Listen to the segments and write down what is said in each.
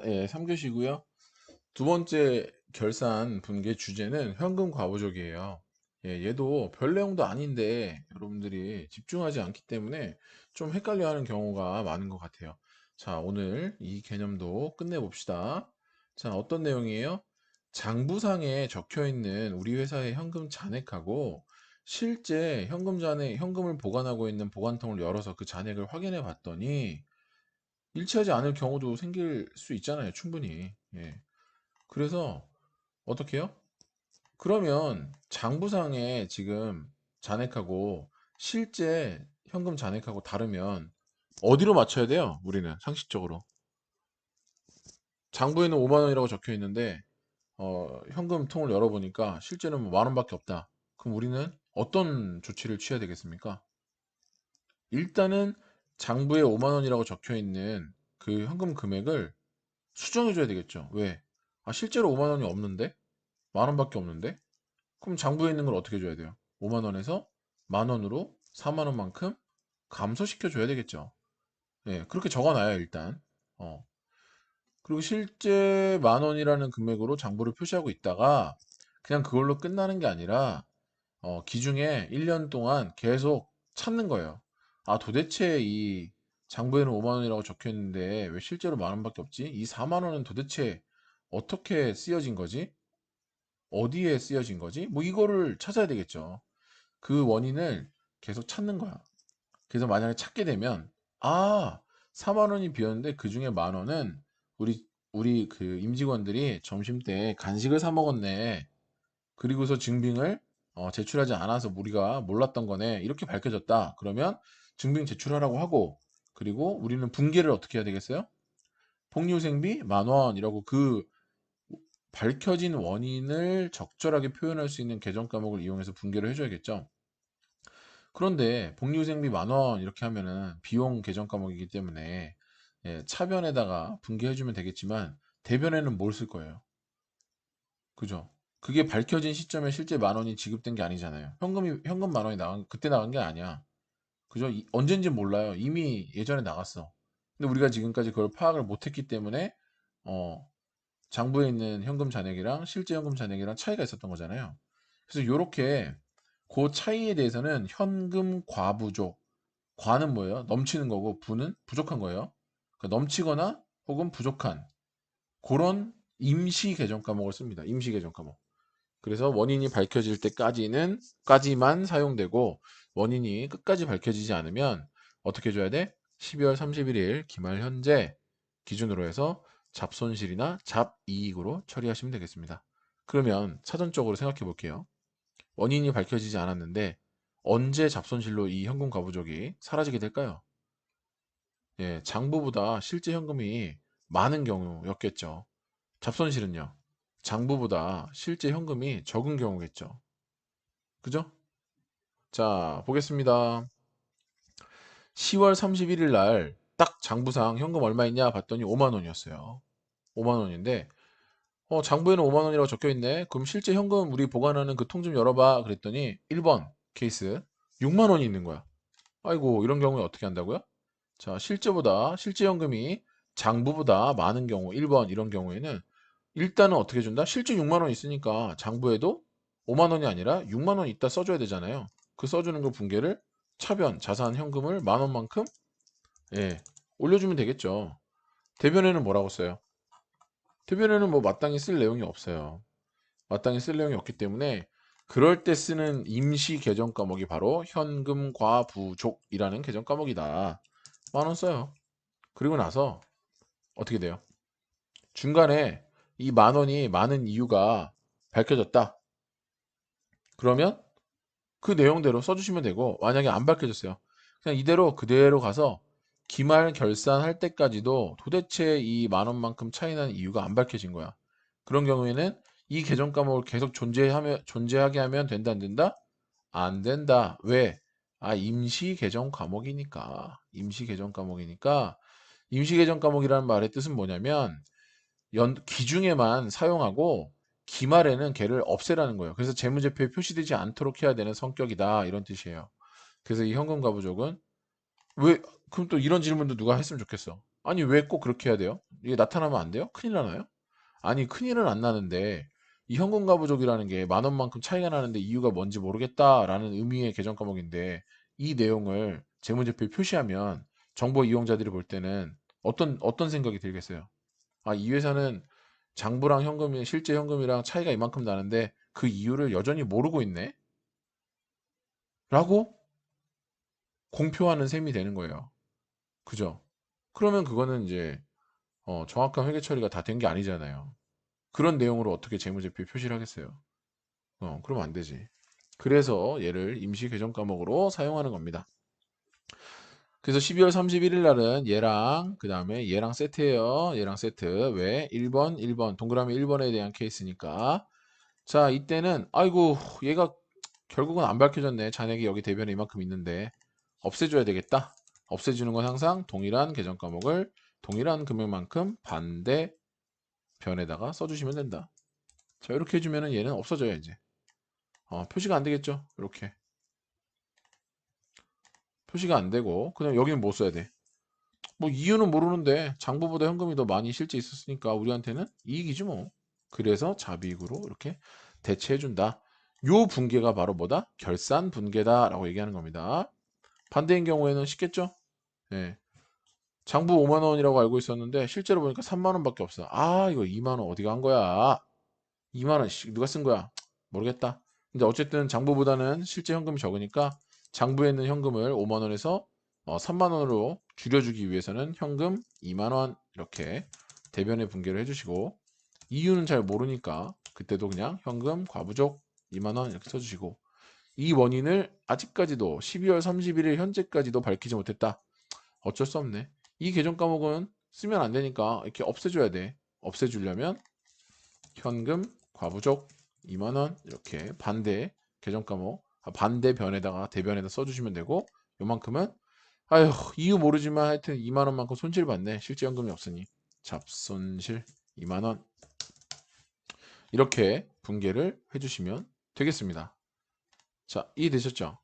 예, 3교시고요. 두 번째 결산 분계 주제는 현금 과부족이에요. 예, 얘도 별 내용도 아닌데 여러분들이 집중하지 않기 때문에 좀 헷갈려하는 경우가 많은 것 같아요. 자, 오늘 이 개념도 끝내봅시다. 자, 어떤 내용이에요? 장부상에 적혀 있는 우리 회사의 현금 잔액하고 실제 현금을 보관하고 있는 보관통을 열어서 그 잔액을 확인해 봤더니 일치하지 않을 경우도 생길 수 있잖아요, 충분히. 예. 그래서 어떻게 해요? 그러면 장부상에 지금 잔액하고 실제 현금 잔액하고 다르면 어디로 맞춰야 돼요? 우리는 상식적으로. 장부에는 5만 원이라고 적혀 있는데 현금 통을 열어보니까 실제는 뭐 만 원밖에 없다. 그럼 우리는 어떤 조치를 취해야 되겠습니까? 일단은 장부에 5만 원이라고 적혀 있는 그 현금 금액을 수정해 줘야 되겠죠. 왜? 아, 실제로 5만 원이 없는데? 만 원밖에 없는데? 그럼 장부에 있는 걸 어떻게 해 줘야 돼요? 5만 원에서 만 원으로 4만 원만큼 감소시켜 줘야 되겠죠. 예, 그렇게 적어 놔요, 일단. 어. 그리고 실제 만 원이라는 금액으로 장부를 표시하고 있다가 그냥 그걸로 끝나는 게 아니라 기중에 1년 동안 계속 찾는 거예요. 아, 도대체 이 장부에는 5만 원이라고 적혀 있는데 왜 실제로 만 원밖에 없지? 이 4만 원은 도대체 어떻게 쓰여진 거지? 어디에 쓰여진 거지? 뭐 이거를 찾아야 되겠죠. 그 원인을 계속 찾는 거야. 그래서 만약에 찾게 되면 아, 4만 원이 비었는데 그 중에 만 원은 우리 그 임직원들이 점심 때 간식을 사 먹었네. 그리고서 증빙을 제출하지 않아서 우리가 몰랐던 거네. 이렇게 밝혀졌다. 그러면 증빙 제출하라고 하고 그리고 우리는 분계를 어떻게 해야 되겠어요? 복리후생비 만 원이라고 그 밝혀진 원인을 적절하게 표현할 수 있는 계정 과목을 이용해서 분계를 해줘야겠죠. 그런데 복리후생비 만 원 이렇게 하면은 비용 계정 과목이기 때문에 예, 차변에다가 분계해주면 되겠지만 대변에는 뭘 쓸 거예요? 그죠? 그게 밝혀진 시점에 실제 만 원이 지급된 게 아니잖아요. 현금 만 원이 그때 나간 게 아니야. 그죠? 언젠지 몰라요. 이미 예전에 나갔어. 근데 우리가 지금까지 그걸 파악을 못했기 때문에 어, 장부에 있는 현금 잔액이랑 실제 현금 잔액이랑 차이가 있었던 거잖아요. 그래서 요렇게 그 차이에 대해서는 현금 과부족. 과는 뭐예요? 넘치는 거고 부는 부족한 거예요. 그러니까 넘치거나 혹은 부족한 그런 임시 계정 과목을 씁니다. 임시 계정 과목. 그래서 원인이 밝혀질 때까지만 사용되고 원인이 끝까지 밝혀지지 않으면 어떻게 해줘야 돼? 12월 31일 기말 현재 기준으로 해서 잡손실이나 잡이익으로 처리하시면 되겠습니다. 그러면 사전적으로 생각해 볼게요. 원인이 밝혀지지 않았는데 언제 잡손실로 이 현금 과부족이 사라지게 될까요? 예, 장부보다 실제 현금이 많은 경우였겠죠. 잡손실은요. 장부보다 실제 현금이 적은 경우겠죠. 그죠? 자, 보겠습니다. 10월 31일 날 딱 장부상 현금 얼마 있냐 봤더니 5만 원이었어요. 5만 원인데 장부에는 5만 원이라고 적혀 있네. 그럼 실제 현금 우리 보관하는 그 통 좀 열어봐. 그랬더니 1번 케이스 6만 원이 있는 거야. 아이고, 이런 경우에 어떻게 한다고요? 자, 실제 현금이 장부보다 많은 경우 1번 이런 경우에는 일단은 어떻게 준다? 실제 6만 원 있으니까 장부에도 5만 원이 아니라 6만 원 있다 써줘야 되잖아요. 그 써주는 거 분계를 차변 자산 현금을 만 원만큼 예, 올려주면 되겠죠. 대변에는 뭐라고 써요? 대변에는 뭐 마땅히 쓸 내용이 없어요. 마땅히 쓸 내용이 없기 때문에 그럴 때 쓰는 임시 계정 과목이 바로 현금 과부족이라는 계정 과목이다. 만 원 써요. 그리고 나서 어떻게 돼요? 중간에 이 만 원이 많은 이유가 밝혀졌다. 그러면 그 내용대로 써주시면 되고 만약에 안 밝혀졌어요. 그냥 이대로 그대로 가서 기말 결산할 때까지도 도대체 이 만 원만큼 차이 나는 이유가 안 밝혀진 거야. 그런 경우에는 이 계정 과목을 계속 존재하게 하면 된다 안 된다? 안 된다. 왜? 아, 임시 계정 과목이니까. 임시 계정 과목이니까 임시 계정 과목이라는 말의 뜻은 뭐냐면 기중에만 사용하고 기말에는 걔를 없애라는 거예요. 그래서 재무제표에 표시되지 않도록 해야 되는 성격이다. 이런 뜻이에요. 그래서 이 현금과 부족은 왜 그럼 또 이런 질문도 누가 했으면 좋겠어. 아니 왜 꼭 그렇게 해야 돼요? 이게 나타나면 안 돼요? 큰일 나나요? 아니 큰일은 안 나는데 이 현금가부족이라는 게 만 원만큼 차이가 나는데 이유가 뭔지 모르겠다라는 의미의 계정 과목인데 이 내용을 재무제표에 표시하면 정보 이용자들이 볼 때는 어떤 생각이 들겠어요? 아, 이 회사는 장부랑 현금이 실제 현금이랑 차이가 이만큼 나는데 그 이유를 여전히 모르고 있네? 라고 공표하는 셈이 되는 거예요. 그죠? 그러면 그거는 이제 정확한 회계 처리가 다 된 게 아니잖아요. 그런 내용으로 어떻게 재무제표에 표시를 하겠어요? 그러면 안 되지. 그래서 얘를 임시 계정 과목으로 사용하는 겁니다. 그래서 12월 31일 날은 얘랑 그 다음에 얘랑 세트예요. 얘랑 세트. 왜? 1번, 1번. 동그라미 1번에 대한 케이스니까. 자, 이때는 아이고 얘가 결국은 안 밝혀졌네. 잔액이 여기 대변에 이만큼 있는데 없애줘야 되겠다. 없애주는 건 항상 동일한 계정 과목을 동일한 금액만큼 반대 변에다가 써주시면 된다. 자, 이렇게 해주면은 얘는 없어져요 이제. 표시가 안 되겠죠. 이렇게 표시가 안 되고 그냥 여기는 뭐 써야 돼? 뭐 이유는 모르는데 장부보다 현금이 더 많이 실제 있었으니까 우리한테는 이익이지 뭐. 그래서 잡이익으로 이렇게 대체해준다. 요 분계가 바로 뭐다? 결산 분계다라고 얘기하는 겁니다. 반대인 경우에는 쉽겠죠? 예. 장부 5만 원이라고 알고 있었는데 실제로 보니까 3만 원밖에 없어. 아, 이거 2만 원 어디 간 거야? 2만 원 누가 쓴 거야? 모르겠다. 근데 어쨌든 장부보다는 실제 현금이 적으니까 장부에 있는 현금을 5만 원에서 3만 원으로 줄여주기 위해서는 현금 2만 원 이렇게 대변에 분계를 해주시고 이유는 잘 모르니까 그때도 그냥 현금 과부족 2만 원 이렇게 써주시고 이 원인을 아직까지도 12월 31일 현재까지도 밝히지 못했다. 어쩔 수 없네. 이 계정 과목은 쓰면 안 되니까 이렇게 없애줘야 돼. 없애주려면 현금 과부족 2만 원 이렇게 반대 계정 과목 반대 변에다가 대변에다 써주시면 되고 요만큼은 아휴 이유 모르지만 하여튼 2만 원만큼 손실 받네. 실제 현금이 없으니 잡손실 2만 원 이렇게 분계를 해주시면 되겠습니다. 자, 이해되셨죠?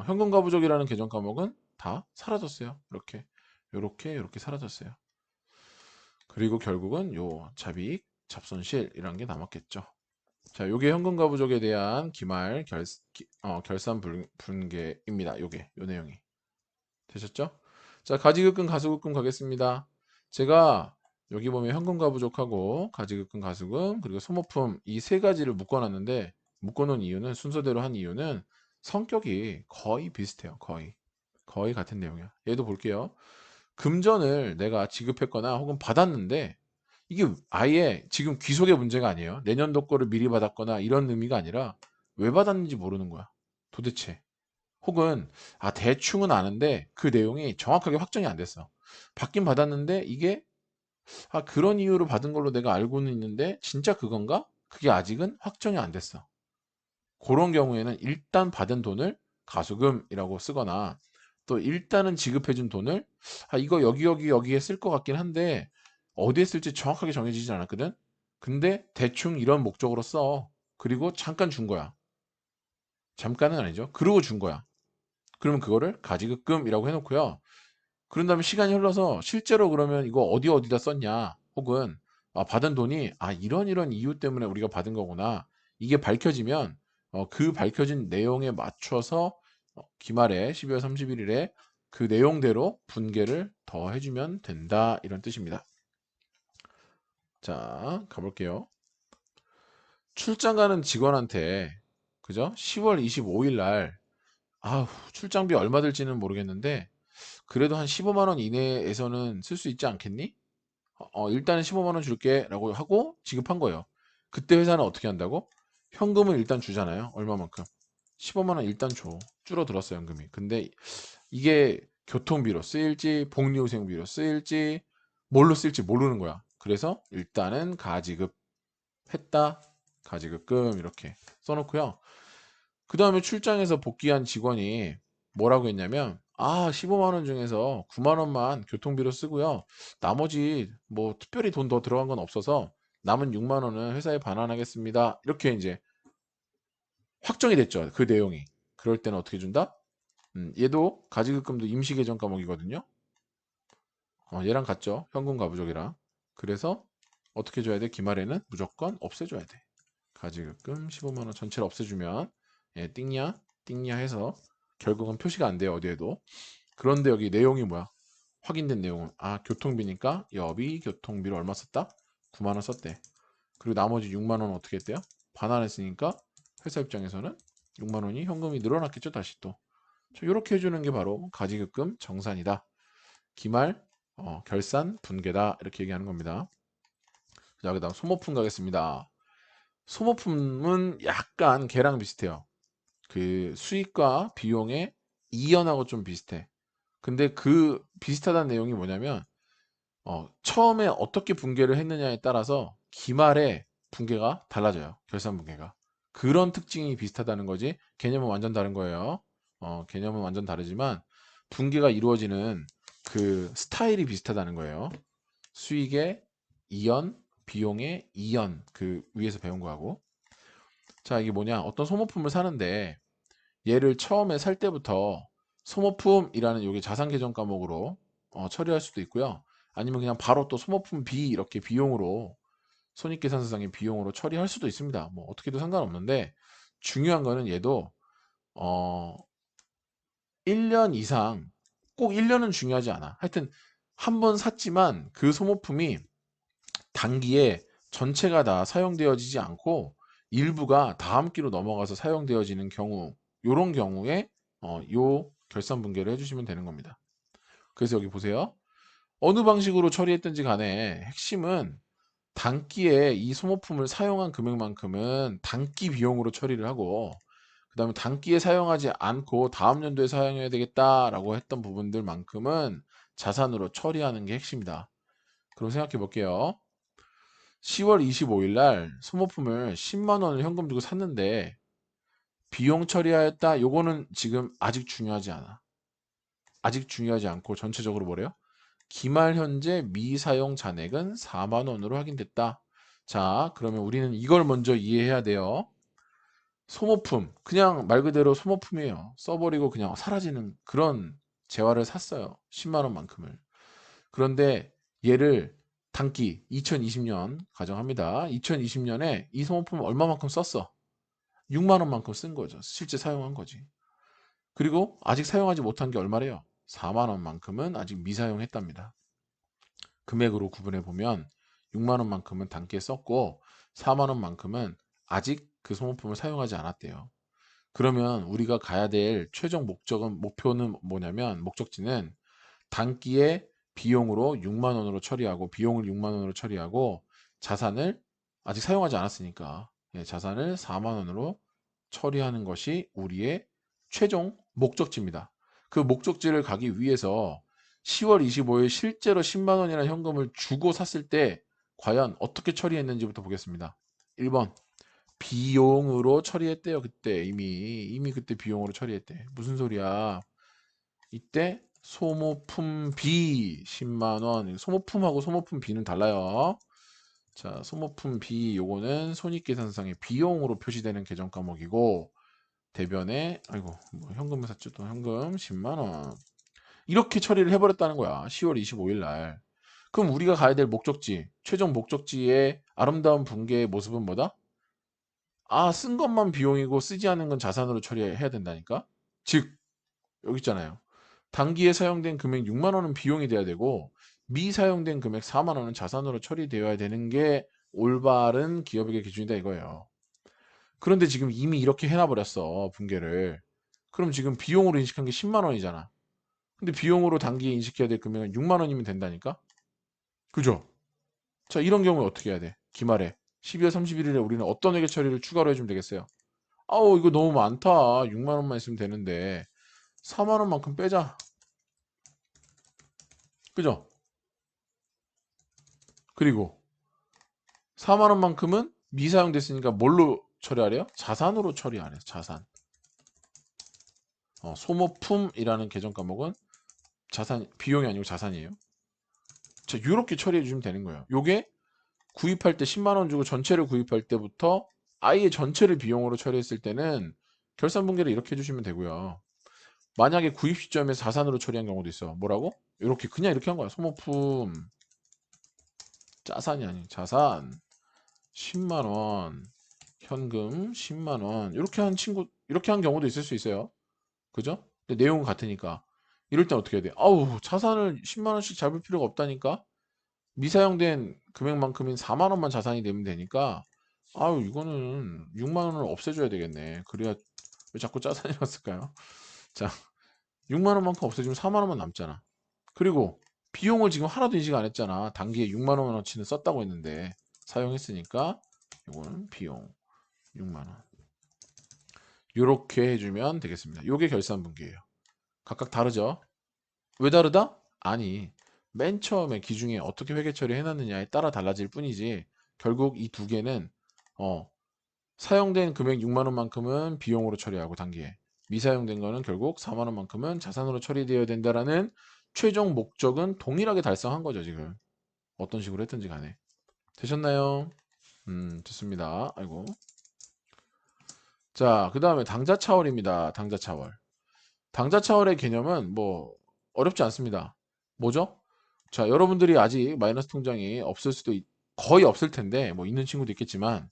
현금 가부족이라는 계정 과목은 다 사라졌어요. 이렇게 요렇게 사라졌어요. 그리고 결국은 요 잡이익 잡손실이라는 게 남았겠죠. 자, 요게 현금 가부족에 대한 기말 결산 분계입니다. 요게 요 내용이 되셨죠? 자, 가지급금 가수급금 가겠습니다. 제가 여기 보면 현금 가부족하고 가지급금 가수금 그리고 소모품 이 세 가지를 묶어놨는데 묶어놓은 이유는 순서대로 한 이유는 성격이 거의 비슷해요. 거의 같은 내용이야. 얘도 볼게요. 금전을 내가 지급했거나 혹은 받았는데 이게 아예 지금 귀속의 문제가 아니에요. 내년도 거를 미리 받았거나 이런 의미가 아니라 왜 받았는지 모르는 거야. 도대체. 혹은 대충은 아는데 그 내용이 정확하게 확정이 안 됐어. 받긴 받았는데 이게 그런 이유로 받은 걸로 내가 알고는 있는데 진짜 그건가? 그게 아직은 확정이 안 됐어. 그런 경우에는 일단 받은 돈을 가수금이라고 쓰거나 또 일단은 지급해준 돈을 이거 여기에 쓸 것 같긴 한데 어디에 쓸지 정확하게 정해지지 않았거든. 근데 대충 이런 목적으로 써. 그리고 잠깐 준 거야. 잠깐은 아니죠. 그러고 준 거야. 그러면 그거를 가지급금이라고 해놓고요. 그런 다음에 시간이 흘러서 실제로 그러면 이거 어디다 썼냐 혹은 받은 돈이 이런 이유 때문에 우리가 받은 거구나 이게 밝혀지면 그 밝혀진 내용에 맞춰서 기말에 12월 31일에 그 내용대로 분계를 더 해주면 된다 이런 뜻입니다. 자, 가볼게요. 출장 가는 직원한테 그죠? 10월 25일 날 출장비 얼마 들지는 모르겠는데 그래도 한 15만 원 이내에서는 쓸 수 있지 않겠니? 일단은 15만 원 줄게 라고 하고 지급한 거예요. 그때 회사는 어떻게 한다고? 현금을 일단 주잖아요. 얼마만큼? 15만 원 일단 줘. 줄어들었어 현금이. 근데 이게 교통비로 쓰일지 복리후생비로 쓰일지 뭘로 쓸지 모르는 거야. 그래서 일단은 가지급했다. 가지급금 이렇게 써놓고요. 그 다음에 출장에서 복귀한 직원이 뭐라고 했냐면 15만 원 중에서 9만 원만 교통비로 쓰고요. 나머지 뭐 특별히 돈 더 들어간 건 없어서 남은 6만 원은 회사에 반환하겠습니다. 이렇게 이제 확정이 됐죠. 그 내용이. 그럴 때는 어떻게 준다? 얘도 가지급금도 임시계정 과목이거든요. 얘랑 같죠? 현금 가부족이랑. 그래서 어떻게 줘야 돼? 기말에는 무조건 없애줘야 돼. 가지급금 15만 원 전체를 없애주면 띵냐 띵냐 해서 결국은 표시가 안 돼요. 어디에도. 그런데 여기 내용이 뭐야? 확인된 내용은 교통비니까 여비 교통비로 얼마 썼다? 9만 원 썼대. 그리고 나머지 6만 원 어떻게 했대요? 반환했으니까 회사 입장에서는 6만 원이 현금이 늘어났겠죠. 다시 또. 이렇게 해주는 게 바로 가지급금 정산이다. 기말 결산 분계다. 이렇게 얘기하는 겁니다. 자, 그다음 소모품 가겠습니다. 소모품은 약간 걔랑 비슷해요. 그 수익과 비용의 이연하고 좀 비슷해. 근데 그 비슷하다는 내용이 뭐냐면 처음에 어떻게 분계를 했느냐에 따라서 기말의 분계가 달라져요. 결산 분계가. 그런 특징이 비슷하다는 거지. 개념은 완전 다른 거예요. 개념은 완전 다르지만 분계가 이루어지는 그 스타일이 비슷하다는 거예요. 수익의 이연, 비용의 이연, 그 위에서 배운 거하고. 자, 이게 뭐냐? 어떤 소모품을 사는데 얘를 처음에 살 때부터 소모품이라는 요게 자산 계정 과목으로 처리할 수도 있고요. 아니면 그냥 바로 또 소모품 B 이렇게 비용으로 손익계산서상의 비용으로 처리할 수도 있습니다. 뭐 어떻게도 상관없는데 중요한 거는 얘도 어 1년 이상 꼭 1년은 중요하지 않아. 하여튼 한 번 샀지만 그 소모품이 단기에 전체가 다 사용되어지지 않고 일부가 다음 기로 넘어가서 사용되어지는 경우, 요런 경우에 요 결산 분계를 해주시면 되는 겁니다. 그래서 여기 보세요. 어느 방식으로 처리했든지 간에 핵심은 단기에 이 소모품을 사용한 금액만큼은 단기 비용으로 처리를 하고, 그 다음에 단기에 사용하지 않고 다음 연도에 사용해야 되겠다라고 했던 부분들만큼은 자산으로 처리하는 게 핵심이다. 그럼 생각해 볼게요. 10월 25일 날 소모품을 10만 원을 현금 주고 샀는데 비용 처리하였다. 요거는 지금 아직 중요하지 않아. 아직 중요하지 않고 전체적으로 뭐래요? 기말 현재 미사용 잔액은 4만 원으로 확인됐다. 자, 그러면 우리는 이걸 먼저 이해해야 돼요. 소모품, 그냥 말 그대로 소모품이에요. 써버리고 그냥 사라지는 그런 재화를 샀어요. 10만 원만큼을. 그런데 얘를 단기 2020년 가정합니다. 2020년에 이 소모품 얼마만큼 썼어? 6만 원만큼 쓴 거죠. 실제 사용한 거지. 그리고 아직 사용하지 못한 게 얼마래요? 4만 원만큼은 아직 미사용했답니다. 금액으로 구분해 보면 6만 원만큼은 단기에 썼고 4만 원만큼은 아직 그 소모품을 사용하지 않았대요. 그러면 우리가 가야 될 최종 목표는 뭐냐면 목적지는 단기에 비용으로 6만 원으로 처리하고 비용을 6만 원으로 처리하고 자산을 아직 사용하지 않았으니까 자산을 4만 원으로 처리하는 것이 우리의 최종 목적지입니다. 그 목적지를 가기 위해서 10월 25일 실제로 10만 원이라는 현금을 주고 샀을 때 과연 어떻게 처리했는지부터 보겠습니다. 1번 비용으로 처리했대요. 그때 이미 그때 비용으로 처리했대. 무슨 소리야? 이때 소모품 B 10만 원. 소모품하고 소모품 B는 달라요. 자, 소모품 B 요거는 손익계산상의 비용으로 표시되는 계정 과목이고 대변에 아이고 뭐 현금을 샀죠. 또 현금 10만 원. 이렇게 처리를 해버렸다는 거야. 10월 25일 날. 그럼 우리가 가야 될 목적지, 최종 목적지의 아름다운 분계의 모습은 뭐다? 쓴 것만 비용이고 쓰지 않은 건 자산으로 처리해야 된다니까? 즉, 여기 있잖아요. 단기에 사용된 금액 6만 원은 비용이 돼야 되고 미사용된 금액 4만 원은 자산으로 처리되어야 되는 게 올바른 기업의 기준이다 이거예요. 그런데 지금 이미 이렇게 해놔버렸어, 분계를. 그럼 지금 비용으로 인식한 게 10만 원이잖아. 근데 비용으로 단기에 인식해야 될 금액은 6만 원이면 된다니까? 그죠? 자, 이런 경우에 어떻게 해야 돼? 기말에 12월 31일에 우리는 어떤 회계 처리를 추가로 해주면 되겠어요? 아우, 이거 너무 많다. 6만 원만 있으면 되는데 4만 원만큼 빼자. 그죠? 그리고 4만 원만큼은 미사용됐으니까 뭘로 처리하래요? 자산으로 처리하래요. 자산. 소모품이라는 계정 과목은 자산 비용이 아니고 자산이에요. 자, 이렇게 처리해 주시면 되는 거예요. 요게 구입할 때 10만 원 주고 전체를 구입할 때부터 아예 전체를 비용으로 처리했을 때는 결산 분계를 이렇게 해주시면 되고요. 만약에 구입 시점에서 자산으로 처리한 경우도 있어. 뭐라고? 이렇게 그냥 이렇게 한 거야. 소모품 짜산이 아닌 자산 10만 원, 현금 10만 원. 이렇게 한 친구 이렇게 한 경우도 있을 수 있어요. 그죠? 근데 내용은 같으니까. 이럴 땐 어떻게 해야 돼? 아우, 자산을 10만 원씩 잡을 필요가 없다니까. 미사용된 금액만큼인 4만 원만 자산이 되면 되니까 아유, 이거는 6만 원을 없애줘야 되겠네. 그래야 왜 자꾸 짜산이었을까요? 자, 6만 원만큼 없애주면 4만 원만 남잖아. 그리고 비용을 지금 하나도 인식 안 했잖아. 단기에 6만 원어치는 썼다고 했는데 사용했으니까 이거는 비용 6만 원. 이렇게 해주면 되겠습니다. 이게 결산분기예요. 각각 다르죠? 왜 다르다? 아니, 맨 처음에 기중에 어떻게 회계 처리해놨느냐에 따라 달라질 뿐이지 결국 이 두 개는 어, 사용된 금액 6만 원만큼은 비용으로 처리하고 단기에 미사용된 거는 결국 4만 원만큼은 자산으로 처리되어야 된다라는 최종 목적은 동일하게 달성한 거죠, 지금. 어떤 식으로 했든지 간에. 되셨나요? 좋습니다. 아이고. 자, 그 다음에 당자차월입니다. 당자차월. 당자차월의 개념은 뭐 어렵지 않습니다. 뭐죠? 자, 여러분들이 아직 마이너스 통장이 없을 수도 거의 없을 텐데 뭐 있는 친구도 있겠지만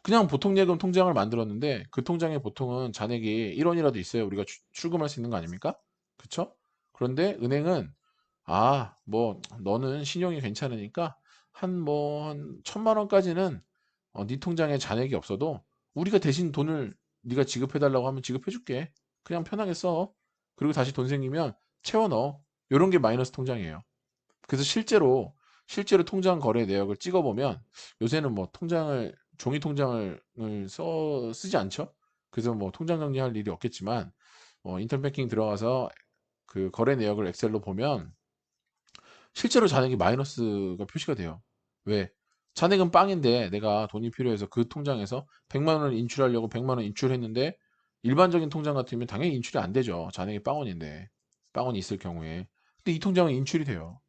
그냥 보통 예금 통장을 만들었는데 그 통장에 보통은 잔액이 1원이라도 있어야 우리가 출금할 수 있는 거 아닙니까? 그쵸? 그런데 은행은 뭐 너는 신용이 괜찮으니까 한 1,000만 원까지는 네 통장에 잔액이 없어도 우리가 대신 돈을 네가 지급해 달라고 하면 지급해 줄게. 그냥 편하게 써. 그리고 다시 돈 생기면 채워 넣어. 요런 게 마이너스 통장이에요. 그래서 실제로 통장 거래 내역을 찍어 보면 요새는 뭐 통장을 종이 통장을 쓰지 않죠. 그래서 뭐 통장 정리할 일이 없겠지만 인터넷 뱅킹 들어가서 그 거래 내역을 엑셀로 보면 실제로 잔액이 마이너스가 표시가 돼요. 왜? 잔액은 빵인데 내가 돈이 필요해서 그 통장에서 100만 원을 인출하려고 100만 원 인출했는데 일반적인 통장 같으면 당연히 인출이 안 되죠. 잔액이 빵원인데. 빵원이 있을 경우에. 근데 이 통장은 인출이 돼요.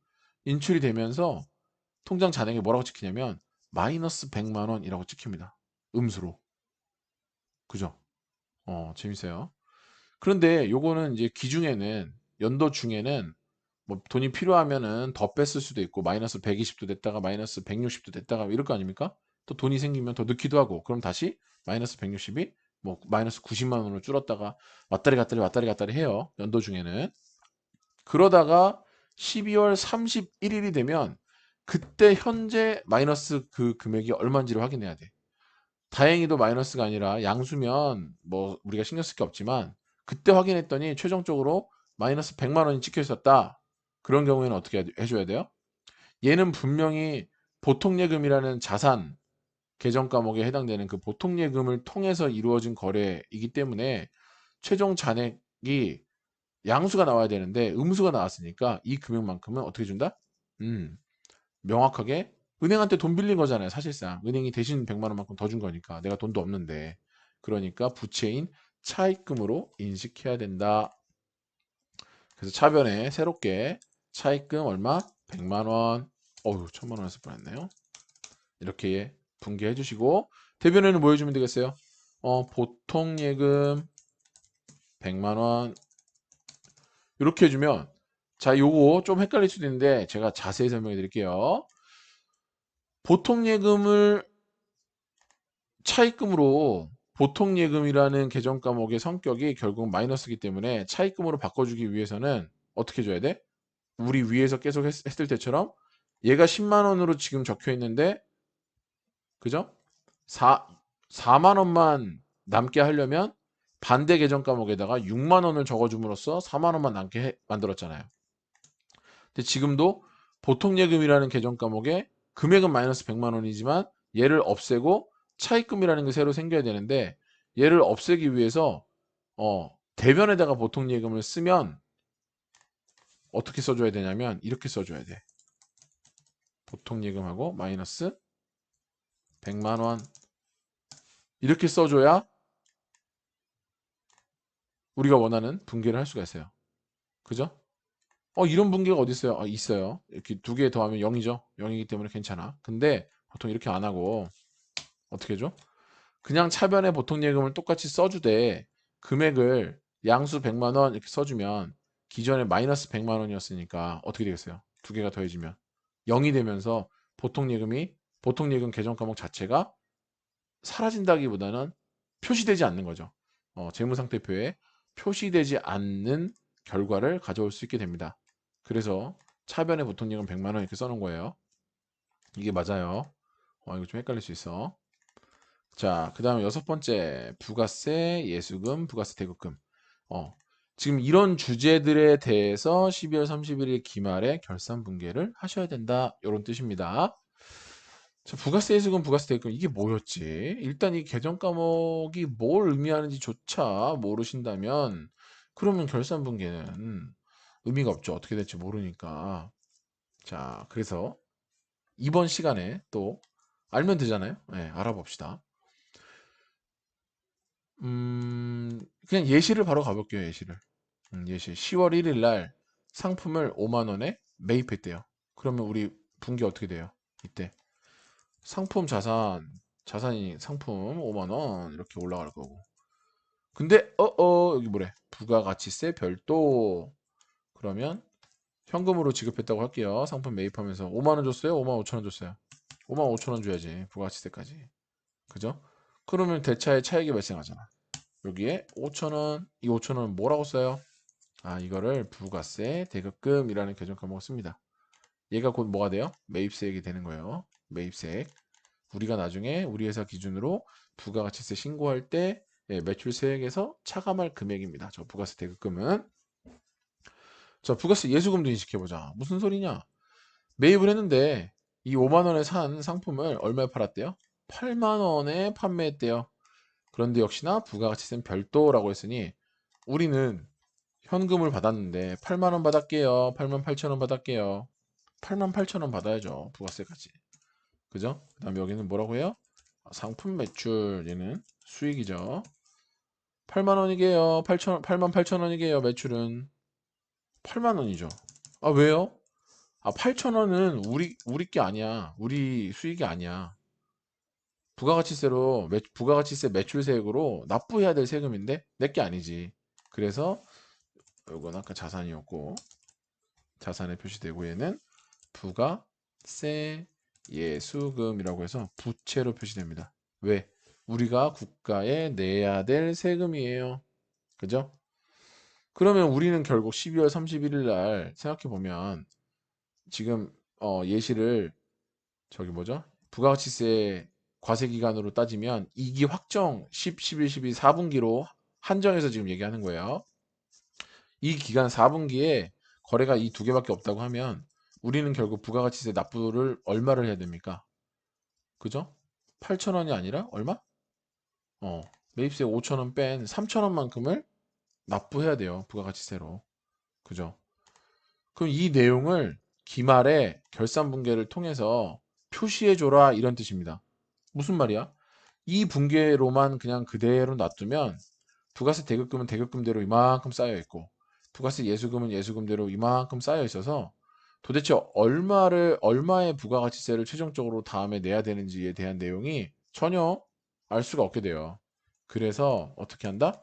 인출이 되면서 통장 잔액에 뭐라고 찍히냐면 마이너스 100만 원이라고 찍힙니다. 음수로. 그죠? 재밌어요. 그런데 요거는 이제 기중에는 연도 중에는 뭐 돈이 필요하면은 더 뺐을 수도 있고 마이너스 120도 됐다가 마이너스 160도 됐다가 이럴 거 아닙니까? 또 돈이 생기면 더 넣기도 하고 그럼 다시 마이너스 160이 뭐 마이너스 90만 원으로 줄었다가 왔다리 갔다리 해요. 연도 중에는. 그러다가 12월 31일이 되면 그때 현재 마이너스 그 금액이 얼마인지를 확인해야 돼. 다행히도 마이너스가 아니라 양수면 뭐 우리가 신경 쓸 게 없지만 그때 확인했더니 최종적으로 마이너스 100만 원이 찍혀 있었다. 그런 경우에는 어떻게 해줘야 돼요? 얘는 분명히 보통예금이라는 자산 계정 과목에 해당되는 그 보통예금을 통해서 이루어진 거래이기 때문에 최종 잔액이 양수가 나와야 되는데 음수가 나왔으니까 이 금액만큼은 어떻게 준다? 음, 명확하게 은행한테 돈 빌린 거잖아요. 사실상 은행이 대신 100만 원만큼 더 준 거니까 내가 돈도 없는데 그러니까 부채인 차입금으로 인식해야 된다. 그래서 차변에 새롭게 차입금 얼마? 100만 원. 어휴, 1000만 원 했을 뻔했네요. 이렇게 분개해 주시고 대변에는 뭐 해주면 되겠어요? 보통 예금 100만 원 이렇게 해주면 자, 요거 좀 헷갈릴 수도 있는데 제가 자세히 설명해 드릴게요. 보통 예금을 차입금으로 보통 예금이라는 계정 과목의 성격이 결국 마이너스이기 때문에 차입금으로 바꿔주기 위해서는 어떻게 줘야 돼? 우리 위에서 계속 했을 때처럼 얘가 10만 원으로 지금 적혀 있는데 그죠? 4만 원만 남게 하려면 반대 계정 과목에다가 6만 원을 적어줌으로써 4만 원만 남게 만들었잖아요. 근데 지금도 보통 예금이라는 계정 과목에 금액은 마이너스 100만 원이지만 얘를 없애고 차입금이라는 게 새로 생겨야 되는데 얘를 없애기 위해서 대변에다가 보통 예금을 쓰면 어떻게 써줘야 되냐면 이렇게 써줘야 돼. 보통 예금하고 마이너스 100만 원 이렇게 써줘야 우리가 원하는 분개를 할 수가 있어요. 그죠? 이런 분개가 어디 있어요? 있어요. 이렇게 두 개 더하면 0이죠. 0이기 때문에 괜찮아. 근데 보통 이렇게 안 하고 어떻게 해줘? 그냥 차변에 보통 예금을 똑같이 써주되 금액을 양수 100만 원 이렇게 써주면 기존에 마이너스 100만 원이었으니까 어떻게 되겠어요? 두 개가 더해지면 0이 되면서 보통 예금 계정 과목 자체가 사라진다기보다는 표시되지 않는 거죠. 재무상태표에 표시되지 않는 결과를 가져올 수 있게 됩니다. 그래서 차변에 보통 예금 100만 원 이렇게 써놓은 거예요. 이게 맞아요. 이거 좀 헷갈릴 수 있어. 자, 그 다음에 여섯 번째, 부가세, 예수금, 부가세 대급금. 지금 이런 주제들에 대해서 12월 31일 기말에 결산 분계를 하셔야 된다. 이런 뜻입니다. 자, 부가세, 예수금, 부가세 대급금 이게 뭐였지? 일단 이 계정 과목이 뭘 의미하는지조차 모르신다면 그러면 결산 분계는 의미가 없죠. 어떻게 될지 모르니까. 자, 그래서 이번 시간에 또 알면 되잖아요. 네, 알아봅시다. 그냥 예시를 바로 가볼게요. 예시를. 예시. 10월 1일 날 상품을 5만 원에 매입했대요. 그러면 우리 분기 어떻게 돼요? 이때 상품 자산이 상품 5만 원 이렇게 올라갈 거고. 근데 여기 뭐래? 부가가치세 별도. 그러면 현금으로 지급했다고 할게요. 상품 매입하면서 5만 원 줬어요? 5만 5천 원 줬어요? 5만 5천 원 줘야지. 부가가치세까지. 그죠? 그러면 대차에 차익이 발생하잖아. 여기에 5,000원, 이 5,000원 뭐라고 써요? 이거를 부가세 대급금이라는 계정 과목을 씁니다. 얘가 곧 뭐가 돼요? 매입세액이 되는 거예요. 매입세액. 우리가 나중에 우리 회사 기준으로 부가가치세 신고할 때 매출세액에서 차감할 금액입니다. 저 부가세 대급금은. 자, 부가세 예수금도 인식해보자. 무슨 소리냐? 매입을 했는데 이 5만 원에 산 상품을 얼마에 팔았대요? 8만 원에 판매했대요. 그런데 역시나 부가가치세는 별도라고 했으니 우리는 현금을 받았는데 8만 원 받을게요. 8만 8천 원 받을게요. 8만 8천 원 받아야죠. 부가세까지. 그죠? 그 다음에 여기는 뭐라고 해요? 상품 매출. 얘는 수익이죠. 8만 원이게요. 8만 8천 원이게요. 매출은 8만 원이죠. 왜요? 8천 원은 우리 게 아니야. 우리 수익이 아니야. 부가가치세 매출세액으로 납부해야 될 세금인데 내 게 아니지. 그래서 이건 아까 자산이었고 자산에 표시되고 얘는 부가세 예수금이라고 해서 부채로 표시됩니다. 왜? 우리가 국가에 내야 될 세금이에요. 그죠? 그러면 우리는 결국 12월 31일 날 생각해 보면 지금 예시를 저기 뭐죠? 부가가치세 과세 기간으로 따지면 2기 확정 10, 11, 12, 4분기로 한정해서 지금 얘기하는 거예요. 이 기간 4분기에 거래가 이 두 개밖에 없다고 하면 우리는 결국 부가가치세 납부를 얼마를 해야 됩니까? 그죠? 8,000원이 아니라 얼마? 어, 매입세 5,000원 뺀 3,000원만큼을 납부해야 돼요. 부가가치세로. 그죠? 그럼 이 내용을 기말에 결산분계를 통해서 표시해줘라 이런 뜻입니다. 무슨 말이야? 이 분계로만 그냥 그대로 놔두면 부가세 대급금은 대급금대로 이만큼 쌓여 있고 부가세 예수금은 예수금대로 이만큼 쌓여 있어서 도대체 얼마의 부가가치세를 최종적으로 다음에 내야 되는지에 대한 내용이 전혀 알 수가 없게 돼요. 그래서 어떻게 한다?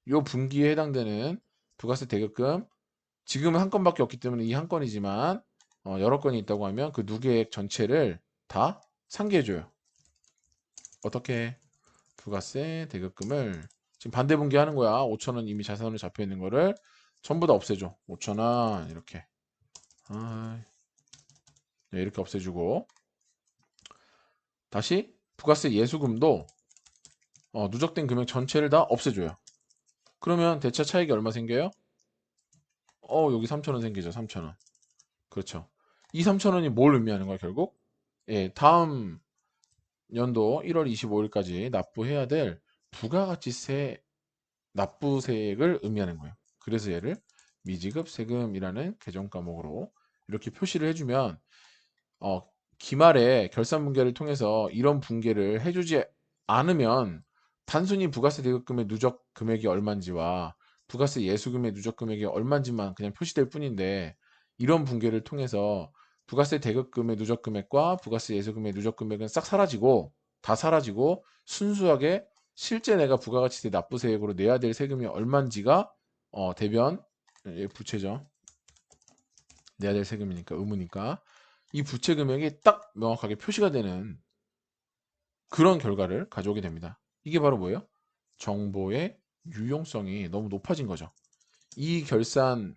요 분기에 해당되는 부가세 대급금 지금은 한 건밖에 없기 때문에 이 한 건이지만 여러 건이 있다고 하면 그 누계액 전체를 다 상기해줘요. 어떻게? 부가세 대급금을 지금 반대 분기하는 거야. 5,000원 이미 자산으로 잡혀 있는 거를 전부 다 없애줘. 5,000원 이렇게. 네, 이렇게 없애주고 다시 부가세 예수금도 누적된 금액 전체를 다 없애줘요. 그러면 대차 차익이 얼마 생겨요? 여기 3,000원 생기죠. 3,000원. 그렇죠. 이 3,000원이 뭘 의미하는 거야, 결국? 예, 다음 연도 1월 25일까지 납부해야 될 부가가치세 납부세액을 의미하는 거예요. 그래서 얘를 미지급 세금이라는 계정 과목으로 이렇게 표시를 해주면 어, 기말에 결산 분계를 통해서 이런 분계를 해주지 않으면 단순히 부가세 대급금의 누적 금액이 얼마인지와 부가세 예수금의 누적 금액이 얼마인지만 그냥 표시될 뿐인데 이런 분계를 통해서 부가세 대급금의 누적 금액과 부가세 예수금의 누적 금액은 싹 사라지고 다 사라지고 순수하게 실제 내가 부가가치세 납부세액으로 내야 될 세금이 얼마인지가 대변 예, 부채죠. 내야 될 세금이니까, 의무니까. 이 부채 금액이 딱 명확하게 표시가 되는 그런 결과를 가져오게 됩니다. 이게 바로 뭐예요? 정보의 유용성이 너무 높아진 거죠. 이 결산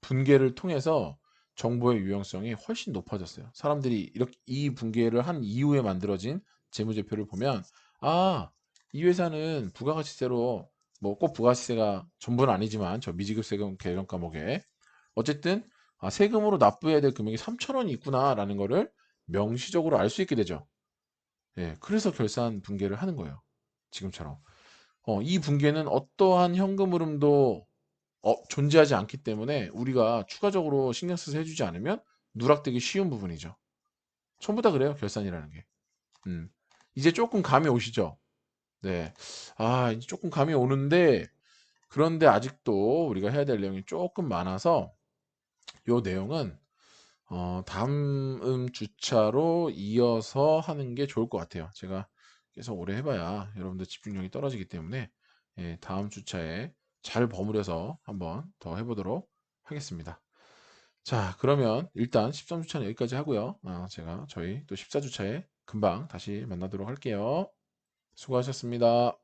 분계를 통해서 정보의 유용성이 훨씬 높아졌어요. 사람들이 이렇게 이 분계를 한 이후에 만들어진 재무제표를 보면, 아, 이 회사는 부가가치세로, 뭐 꼭 부가가치세가 전부는 아니지만 저 미지급세금 계정 과목에 어쨌든 세금으로 납부해야 될 금액이 3천 원이 있구나라는 거를 명시적으로 알 수 있게 되죠. 예, 그래서 결산 분계를 하는 거예요. 지금처럼. 이 분계는 어떠한 현금 흐름도 존재하지 않기 때문에 우리가 추가적으로 신경 써서 해주지 않으면 누락되기 쉬운 부분이죠. 전부 다 그래요, 결산이라는 게. 음. 이제 조금 감이 오시죠? 네. 이제 조금 감이 오는데, 그런데 아직도 우리가 해야 될 내용이 조금 많아서, 요 내용은, 다음 주차로 이어서 하는 게 좋을 것 같아요. 제가 계속 오래 해봐야 여러분들 집중력이 떨어지기 때문에, 예, 다음 주차에 잘 버무려서 한번 더 해보도록 하겠습니다. 자, 그러면 일단 13주차는 여기까지 하고요. 제가 저희 또 14주차에 금방 다시 만나도록 할게요. 수고하셨습니다.